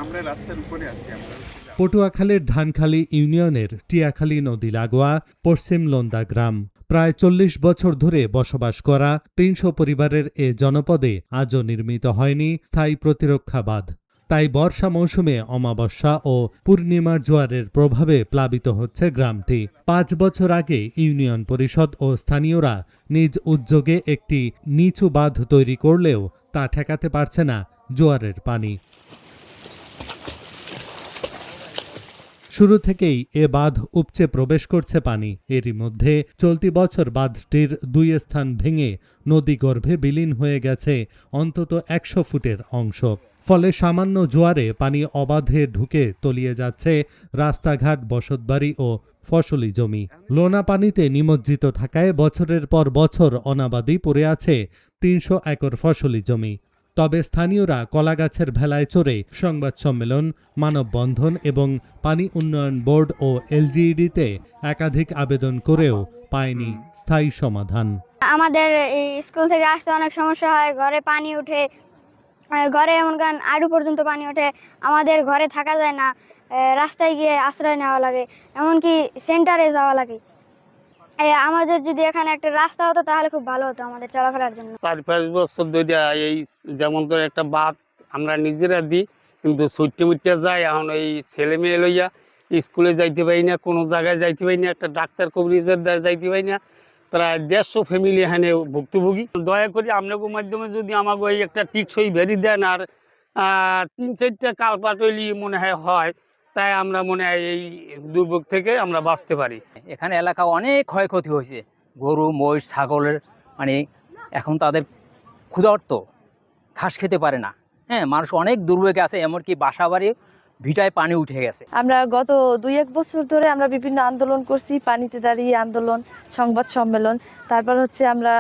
আমরা রাস্তার উপরে আছি। পটুয়াখালীর ধানখালী ইউনিয়নের টিয়াখালী নদী লাগোয়া পশ্চিম লোন্দা গ্রাম। প্রায় ৪০ বছর ধরে বসবাস করা ৩০০ পরিবারের এ জনপদে আজও নির্মিত হয়নি স্থায়ী প্রতিরক্ষা বাঁধ। তাই বর্ষা মৌসুমে অমাবস্যা ও পূর্ণিমার জোয়ারের প্রভাবে প্লাবিত হচ্ছে গ্রামটি। ৫ বছর আগে ইউনিয়ন পরিষদ ও স্থানীয়রা নিজ উদ্যোগে একটি নিচু বাঁধ তৈরি করলেও তা ঠেকাতে পারছে না জোয়ারের পানি। শুরু থেকেই এ বাঁধ উপচে প্রবেশ করছে পানি। এরই মধ্যে চলতি বছর বাঁধটির ২ স্থান ভেঙে নদীগর্ভে বিলীন হয়ে গেছে অন্তত ১০০ ফুটের অংশ। ফলে সামান্য জোয়ারে পানি অবাধে ঢুকে তলিয়ে যাচ্ছে রাস্তাঘাট, বসতবাড়ি ও ফসলি জমি। লোনা পানিতে নিমজ্জিত থাকায় বছরের পর বছর অনাবাদি পড়ে আছে ৩০০ একর ফসলি জমি। তবে স্থানীয়রা কলাগাছের ভেলায় চড়ে সংবাদ সম্মেলন, মানববন্ধন এবং পানি উন্নয়ন বোর্ড ও এলজিইডিতে একাধিক আবেদন করেও পায়নি স্থায়ী সমাধান। আমাদের এই স্কুল থেকে আসতে অনেক সমস্যা হয়, ঘরে পানি উঠে, ঘরে এমন গান আড়ু পর্যন্ত পানি ওঠে, আমাদের ঘরে থাকা যায় না, রাস্তায় গিয়ে আশ্রয় নেওয়া লাগে, এমনকি সেন্টারে যাওয়া লাগে। আমাদের যদি এখানে একটা রাস্তা হতো তাহলে খুব ভালো হতো আমাদের চলাফেরার জন্য। ৪-৫ বছর ধরে এই যেমন ধর একটা বাঁধ আমরা নিজেরা দিই, কিন্তু ছুটতে মুটতে যায়। এখন এই ছেলে মেয়ে লইয়া স্কুলে যাইতে পারি না, কোনো জায়গায় যাইতে পারি না, একটা ডাক্তার কবিরাজের দ্বারা যাইতে পারি না। প্রায় ১৫০ ফ্যামিলি এখানে ভুক্তভোগী। দয়া করে আপনাদের মাধ্যমে যদি আমাকে ওই একটা টিকসই ভেরি দেন আর ৩-৪টা কালপাট হইলে মনে হয়, তাই আমরা মনে হয় এই দুর্ভোগ থেকে আমরা বাঁচতে পারি। এখানে এলাকা অনেক ক্ষয়ক্ষতি হয়েছে, গরু, মহিষ, ছাগলের, মানে এখন তাদের ক্ষুধার্ত, ঘাস খেতে পারে না। হ্যাঁ, মানুষ অনেক দুর্ভোগে আছে, এমনকি বাসা বাড়ি ভিটায় পানি উঠে গেছে। আমরা গত ২-১ বছর ধরে আমরা বিভিন্ন আন্দোলন করছি, পানিতে দাঁড়িয়ে আন্দোলন, সংবাদ সম্মেলন, তারপর হচ্ছে আমরা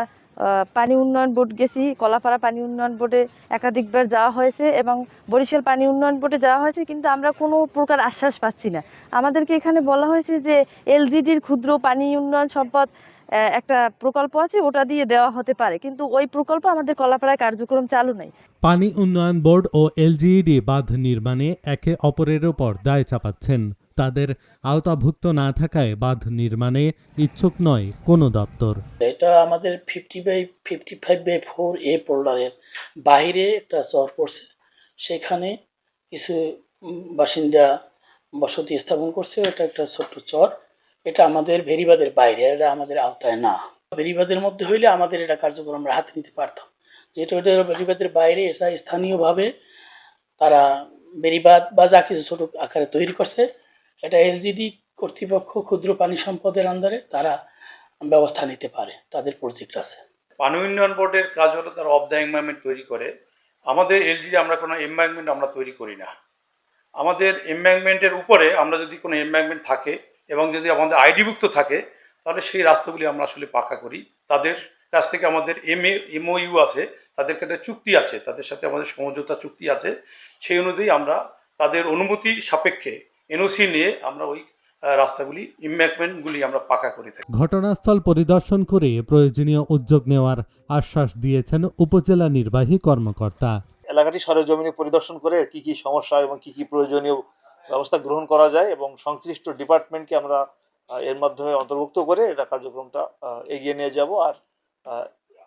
পানি উন্নয়ন বোর্ড গেছি, কলাপাড়া পানি উন্নয়ন বোর্ডে একাধিকবার যাওয়া হয়েছে এবং বরিশাল পানি উন্নয়ন বোর্ডে যাওয়া হয়েছে, কিন্তু আমরা কোনো প্রকার আশ্বাস পাচ্ছি না। আমাদেরকে এখানে বলা হয়েছে যে এলজিডির ক্ষুদ্র পানি উন্নয়ন সম্পদ একটা প্রকল্প আছে, ওটা দিয়ে দেওয়া হতে পারে, কিন্তু ওই প্রকল্প আমাদের কলাপাড়ায় কার্যক্রম চালু নেই। পানি উন্নয়ন বোর্ড ও এলজিইডি বাঁধ নির্মাণে একে অপরের ওপর দায় চাপাচ্ছেন। তাদের আওতাভুক্ত না থাকায় বাঁধ নির্মাণে ইচ্ছুক নয় কোনো দপ্তর। এটা আমাদের 55/4 পোল্ডারের বাইরে একটা চর পড়ছে, সেখানে কিছু বাসিন্দা বসতি স্থাপন করছে। এটা একটা ছোট্ট চর, এটা আমাদের ভেরিবাদের বাইরে, এটা আমাদের আওতায় না। ভেরিবাদের মধ্যে হইলে আমাদের এটা কার্যক্রম আমরা হাতে নিতে পারতাম, যেহেতু এটা ভেরিবাদের বাইরে। এটা স্থানীয়ভাবে তারা বেড়িবাঁধ বা যা কিছু ছোট আকারে তৈরি করছে, এটা এলজিডি কর্তৃপক্ষ ক্ষুদ্র পানি সম্পদের আন্ডারে তারা ব্যবস্থা নিতে পারে, তাদের প্রজেক্ট আছে। পানি উন্নয়ন বোর্ডের কাজ হলো তারা অফ দ্য এনভায়রনমেন্ট তৈরি করে। আমাদের এলজিডি আমরা কোনো এনভায়রনমেন্ট আমরা তৈরি করি না। আমাদের এনভায়রনমেন্টের উপরে আমরা যদি কোনো এনভায়রনমেন্ট থাকে এবং যদি আমাদের আইডিভুক্ত থাকে, তাহলে সেই রাস্তাগুলি আমরা আসলে পাকা করি। তাদের কাছ থেকে আমাদের এমওইউ আছে, তাদের একটা চুক্তি আছে, তাদের সাথে আমাদের সমঝোতা চুক্তি আছে। সেই অনুযায়ী আমরা তাদের অনুমতি সাপেক্ষে এনওসি নিয়ে আমরা ওই রাস্তাগুলি, এমব্যাঙ্কমেন্টগুলি আমরা পাকা করে থাকি। ঘটনাস্থল পরিদর্শন করে প্রয়োজনীয় উদ্যোগ নেওয়ার আশ্বাস দিয়েছেন উপজেলা নির্বাহী কর্মকর্তা। এলাকাটি সরেজমিনে পরিদর্শন করে কি কি সমস্যা এবং কি কি প্রয়োজনীয় ব্যবস্থা গ্রহণ করা যায় এবং সংশ্লিষ্ট ডিপার্টমেন্টকে আমরা এর মাধ্যমে অন্তর্ভুক্ত করে এটা কার্যক্রমটা এগিয়ে নিয়ে যাব। আর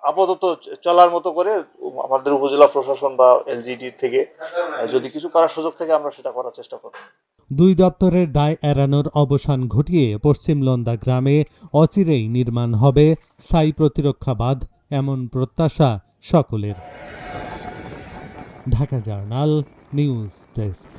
আপাতত চলার মতো করে আমাদের উপজেলা প্রশাসন বা এলজিডি থেকে যদি কিছু করার সুযোগ থাকে আমরা সেটা করার চেষ্টা করব। ২ দপ্তরের দায় এড়ানোর অবসান ঘটিয়ে পশ্চিম লোন্দা গ্রামে অচিরেই নির্মাণ হবে স্থায়ী প্রতিরক্ষা বাঁধ, এমন প্রত্যাশা সকলের। Dhaka journal news desk.